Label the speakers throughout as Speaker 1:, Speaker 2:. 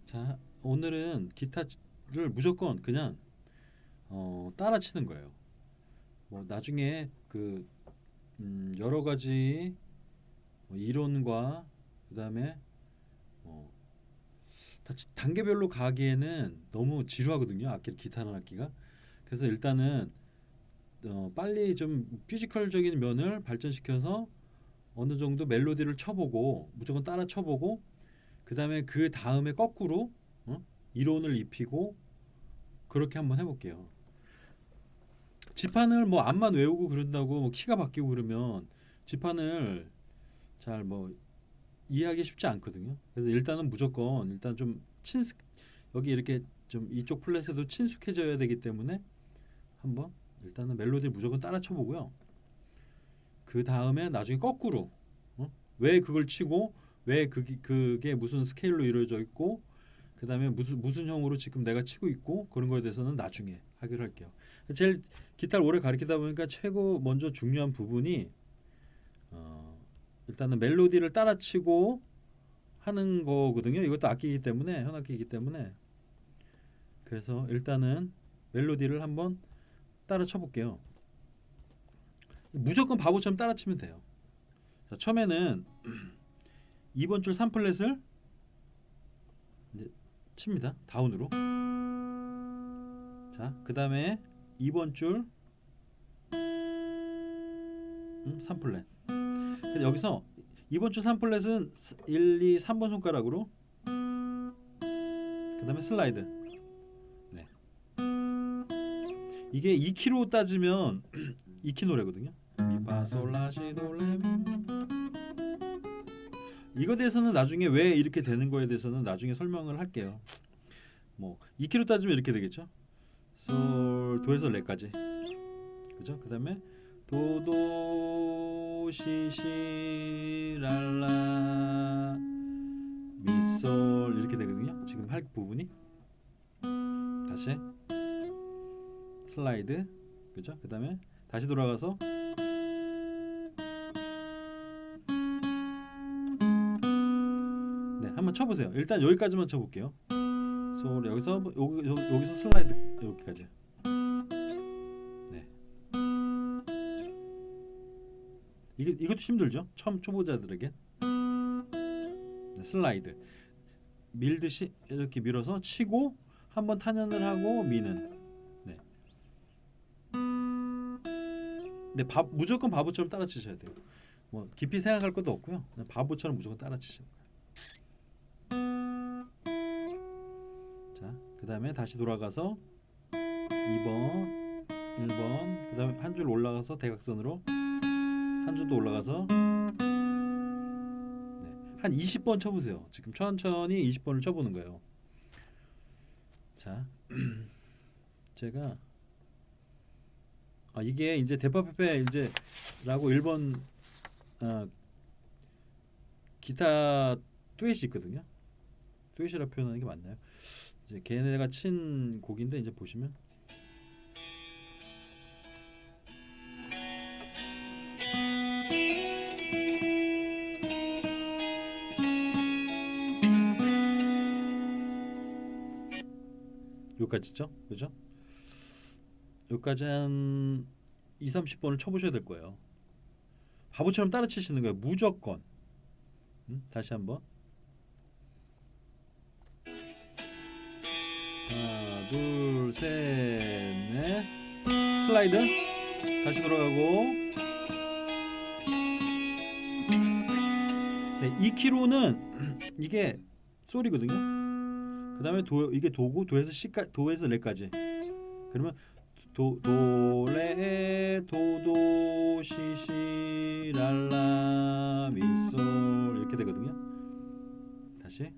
Speaker 1: 자, 오늘은 기타를 무조건 그냥 따라 치는 거예요. 뭐 나중에 여러 가지 뭐 이론과 그다음에 어, 단계별로 가기에는 너무 지루하거든요. 기타는 악기가. 그래서 일단은 빨리 좀 뮤지컬적인 면을 발전시켜서 어느 정도 멜로디를 쳐보고 무조건 따라 쳐보고 그다음에 그 다음에 거꾸로 이론을 입히고 그렇게 한번 해볼게요. 지판을 뭐 앞만 외우고 그런다고 뭐 키가 바뀌고 그러면 지판을 잘 뭐 이해하기 쉽지 않거든요. 그래서 일단은 무조건 일단 좀 여기 이렇게 좀 이쪽 플랫에도 친숙해져야 되기 때문에 한번 일단은 멜로디를 무조건 따라 쳐보고요. 그 다음에 나중에 거꾸로 왜 그걸 치고 왜 그게 무슨 스케일로 이루어져 있고 그 다음에 무슨 형으로 지금 내가 치고 있고 그런 거에 대해서는 나중에 하기로 할게요. 제일 기타를 오래 가르치다 보니까 최고 먼저 중요한 부분이 일단은 멜로디를 따라 치고 하는 거거든요. 이것도 악기이기 때문에 현악기이기 때문에 그래서 일단은 멜로디를 한번 따라 쳐볼게요. 무조건 바보처럼 따라 치면 돼요. 자, 처음에는 2번 줄 3플랫을 이제 칩니다. 다운으로. 자, 그 다음에 2번 줄 3플랫. 근데 여기서 2번 줄 3플랫은 1, 2, 3번 손가락으로 그 다음에 슬라이드. 네. 이게 2키로 따지면 2키 노래거든요. 미파솔라시도레미. 이거 대해서는 나중에 왜 이렇게 되는 거에 대해서는 나중에 설명을 할게요. 뭐 2키로 따지면 이렇게 되겠죠. 솔 도에서 레까지. 그죠? 그다음에 도도 시시랄라 미솔 이렇게 되거든요. 지금 할 부분이 다시 슬라이드 그죠? 그다음에 다시 돌아가서 네 한번 쳐보세요. 일단 여기까지만 쳐볼게요. 솔 여기서 여기서 슬라이드 여기까지. 네 이것도 힘들죠. 처음 초보자들에게 네, 슬라이드 밀듯이 이렇게 밀어서 치고 한번 탄현을 하고 미는. 네. 근데 무조건 바보처럼 따라 치셔야 돼요. 뭐 깊이 생각할 것도 없고요. 그냥 바보처럼 무조건 따라 치시는 거예요. 자, 그다음에 다시 돌아가서 2번, 1번, 그다음에 한 줄 올라가서 대각선으로 한 줄도 올라가서 네, 한 20번 쳐보세요. 지금 천천히 20번을 쳐보는 거예요. 자, 제가 이게 이제 대파페페 이제라고 1번 기타 듀엣이 있거든요. 듀엣이라 표현하는 게 맞나요? 이제 걔네가 친 곡인데 이제 보시면 여기까지죠, 그죠? 여기까지 한 2, 30번을 쳐보셔야 될 거예요. 바보처럼 따라 치시는 거예요, 무조건. 다시 한번. 하나, 둘, 셋, 넷. 슬라이드. 다시 돌아가고. 네, 2키로는 이게 솔이거든요. 그 다음에 이게 도고 도에서 레까지. 그러면 도레 도도 시시랄라 미솔 이렇게 되거든요. 다시. 네.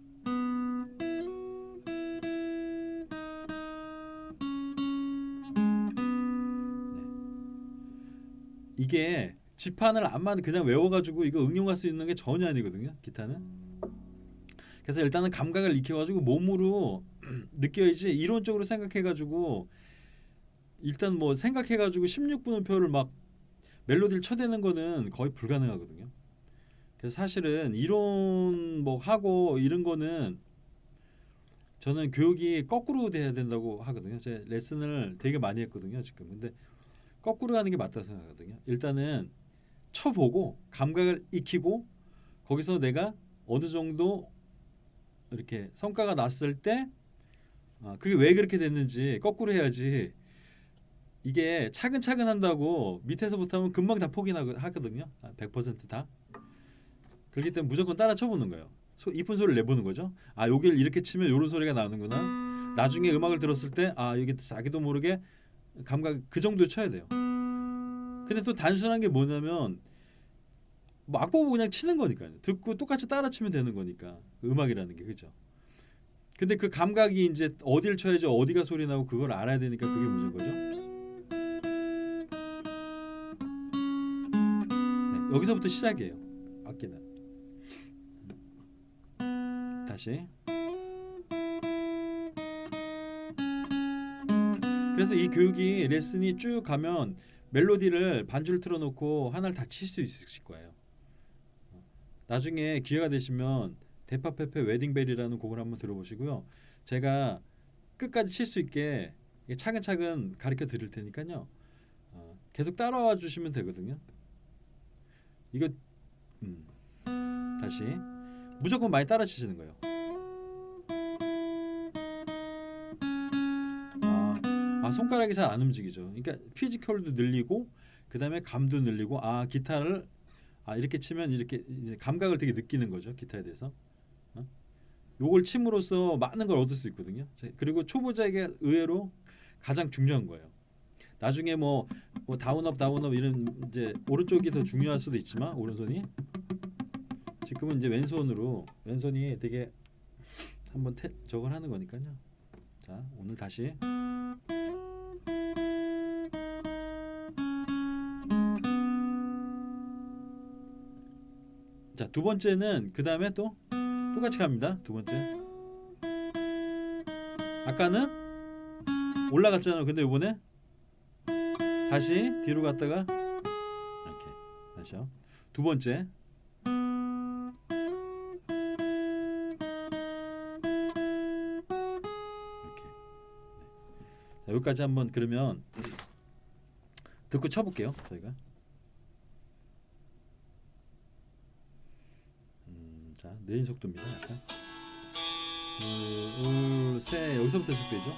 Speaker 1: 이게 지판을 안만 그냥 외워가지고 이거 응용할 수 있는 게 전혀 아니거든요. 기타는. 그래서 일단은 감각을 익혀가지고 몸으로 느껴야지 이론적으로 생각해가지고 일단 뭐 생각해가지고 16분음표를 막 멜로디를 쳐대는 거는 거의 불가능하거든요. 그래서 사실은 이론 뭐 하고 이런 거는 저는 교육이 거꾸로 돼야 된다고 하거든요. 제 레슨을 되게 많이 했거든요, 지금. 근데 거꾸로 가는 게 맞다고 생각하거든요. 일단은 쳐보고 감각을 익히고 거기서 내가 어느 정도 이렇게 성과가 났을 때 그게 왜 그렇게 됐는지 거꾸로 해야지. 이게 차근차근 한다고 밑에서부터 하면 금방 다 포기하거든요. 100% 다. 그렇기 때문에 무조건 따라 쳐보는 거예요. 이쁜 소리를 내보는 거죠. 여길 이렇게 치면 이런 소리가 나는구나. 나중에 음악을 들었을 때 이게 자기도 모르게 감각 그 정도에 쳐야 돼요. 근데 또 단순한 게 뭐냐면 뭐 악보고 그냥 치는 거니까요. 듣고 똑같이 따라 치면 되는 거니까 음악이라는 게 그죠. 근데 그 감각이 이제 어디를 쳐야지 어디가 소리 나고 그걸 알아야 되니까 그게 문제인 거죠. 네, 여기서부터 시작이에요. 악기는 다시. 그래서 이 교육이 레슨이 쭉 가면 멜로디를 반주를 틀어놓고 하나를 다 칠 수 있으실 거예요. 나중에 기회가 되시면 데파페페 웨딩벨이라는 곡을 한번 들어보시고요. 제가 끝까지 칠 수 있게 차근차근 가르쳐 드릴 테니까요. 계속 따라와 주시면 되거든요. 이거 다시 무조건 많이 따라 치시는 거예요. 손가락이 잘 안 움직이죠. 그러니까 피지컬도 늘리고 그 다음에 감도 늘리고 기타를 이렇게 치면 이렇게 이제 감각을 되게 느끼는 거죠. 기타에 대해서. 요걸 침으로써 많은 걸 얻을 수 있거든요. 그리고 초보자에게 의외로 가장 중요한 거예요. 나중에 뭐 다운업 이런 이제 오른쪽이 더 중요할 수도 있지만 오른손이 지금은 이제 왼손이 되게 한번 저걸 하는 거니까요. 자, 오늘 다시 자, 두 번째는 그 다음에 또 똑같이 갑니다. 두 번째. 아까는 올라갔잖아요. 근데 이번에 다시 뒤로 갔다가 이렇게 다시요. 두 번째. 이렇게. 자, 여기까지 한번 그러면 듣고 쳐볼게요. 저희가. 자, 느린 속도입니다. 약간. 둘, 셋. 여기서부터 시작되죠.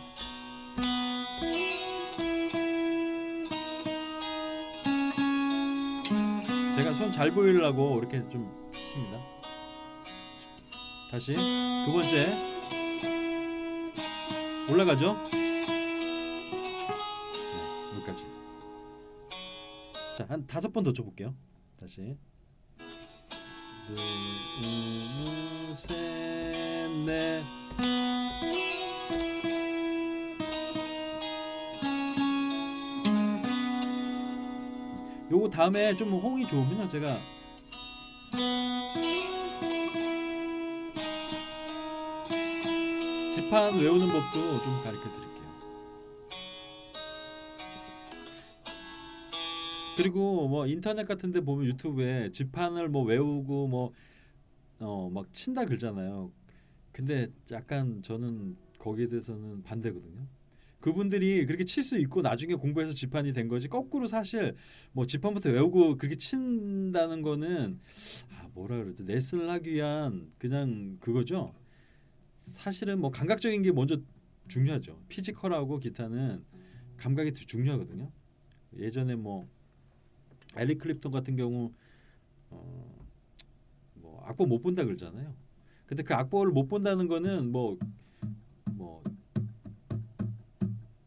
Speaker 1: 제가 손 잘 보이려고 이렇게 좀 칩니다. 다시 두 번째 올라가죠. 네, 여기까지. 자, 한 5번 더 쳐볼게요. 다시 둘, 셋, 넷. 요거 다음에 좀 호응이 좋으면요 제가 지판 외우는 법도 좀 가르쳐 드릴게요. 그리고 뭐 인터넷 같은 데 보면 유튜브에 지판을 뭐 외우고 막 친다 그러잖아요. 근데 약간 저는 거기에 대해서는 반대거든요. 그분들이 그렇게 칠 수 있고 나중에 공부해서 지판이 된 거지 거꾸로 사실 뭐 지판부터 외우고 그렇게 친다는 거는 뭐라 그러지 레슨을 하기 위한 그냥 그거죠. 사실은 뭐 감각적인 게 먼저 중요하죠. 피지컬하고 기타는 감각이 더 중요하거든요. 예전에 뭐 에릭 클립턴 같은 경우 뭐 악보 못 본다 그러잖아요. 근데 그 악보를 못 본다는 거는 뭐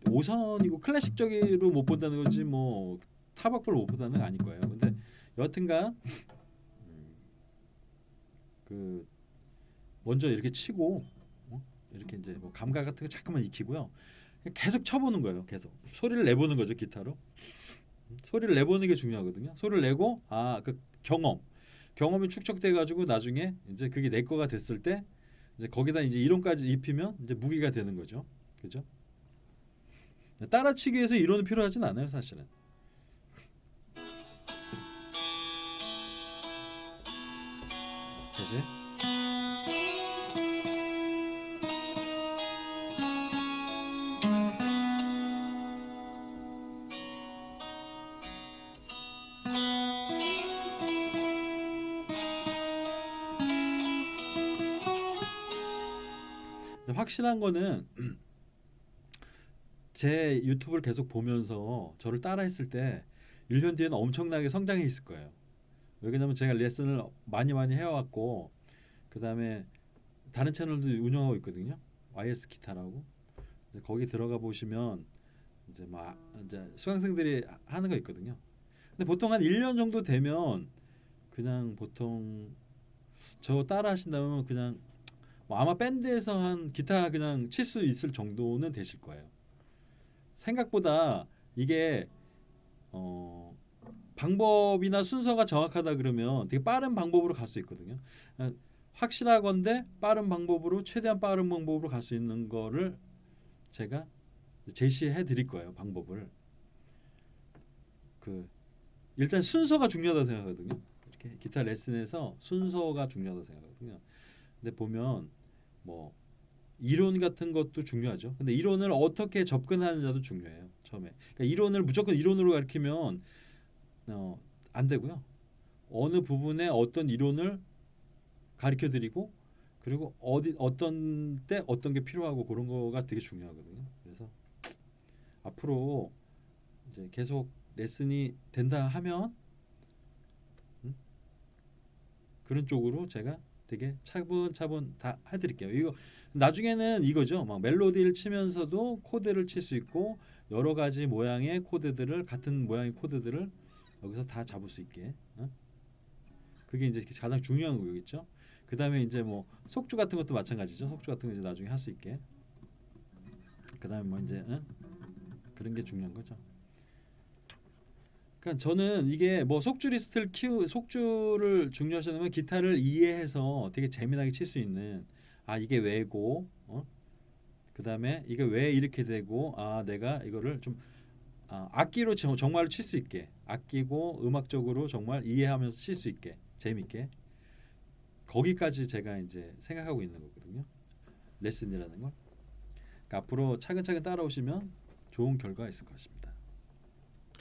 Speaker 1: 5선이고 클래식적으로 못 본다는 거지 뭐 타박보를 못 본다는 건 아닐 거예요. 근데 여하튼간 그 먼저 이렇게 치고 이렇게 이제 뭐 감각 같은 거 잠깐만 익히고요. 계속 쳐보는 거예요. 계속 소리를 내보는 거죠 기타로. 소리를 내보는 게 중요하거든요. 소리를 내고 그 경험이 축적돼 가지고 나중에 이제 그게 내 거가 됐을 때 이제 거기다 이제 이론까지 입히면 이제 무기가 되는 거죠. 그죠? 따라치기 위해서 이론이 필요하진 않아요, 사실은. 다시. 확실한 거는 제 유튜브를 계속 보면서 저를 따라했을 때 1년 뒤에는 엄청나게 성장해 있을 거예요. 왜냐면 제가 레슨을 많이 해왔고 그 다음에 다른 채널도 운영하고 있거든요. YS 기타라고. 거기 들어가 보시면 이제 막 이제 수강생들이 하는 거 있거든요. 근데 보통 한 1년 정도 되면 그냥 보통 저 따라 하신다면 그냥 뭐 아마 밴드에서 한 기타 그냥 칠 수 있을 정도는 되실 거예요. 생각보다 이게 어 방법이나 순서가 정확하다 그러면 되게 빠른 방법으로 갈 수 있거든요. 확실하건대 빠른 방법으로 최대한 빠른 방법으로 갈 수 있는 거를 제가 제시해 드릴 거예요. 방법을. 그 일단 순서가 중요하다고 생각하거든요. 이렇게 기타 레슨에서 순서가 중요하다고 생각하거든요. 근데 보면 뭐 이론 같은 것도 중요하죠. 근데 이론을 어떻게 접근하느냐도 중요해요. 처음에. 그러니까 이론을 무조건 이론으로 가르치면 안 되고요. 어느 부분에 어떤 이론을 가르쳐 드리고 그리고 어떤 때 어떤 게 필요하고 그런 거가 되게 중요하거든요. 그래서 앞으로 이제 계속 레슨이 된다 하면 그런 쪽으로 제가 되게 차분차분 다 해드릴게요. 이거 나중에는 이거죠. 막 멜로디를 치면서도 코드를 칠 수 있고 여러 가지 모양의 코드들을 같은 모양의 코드들을 여기서 다 잡을 수 있게. 그게 이제 가장 중요한 거겠죠. 그 다음에 이제 뭐 속주 같은 것도 마찬가지죠. 속주 같은 거 이제 나중에 할 수 있게. 그 다음에 뭐 이제 그런 게 중요한 거죠. 그러니까 저는 이게 뭐 속주 리스트를 속주를 중요하시면 기타를 이해해서 되게 재미나게 칠 수 있는 이게 왜고 그다음에 이게 왜 이렇게 되고 내가 이거를 좀 악기로 정말 칠 수 있게 악기고 음악적으로 정말 이해하면서 칠 수 있게 재밌게 거기까지 제가 이제 생각하고 있는 거거든요. 레슨이라는 걸. 그러니까 앞으로 차근차근 따라오시면 좋은 결과가 있을 것 같습니다.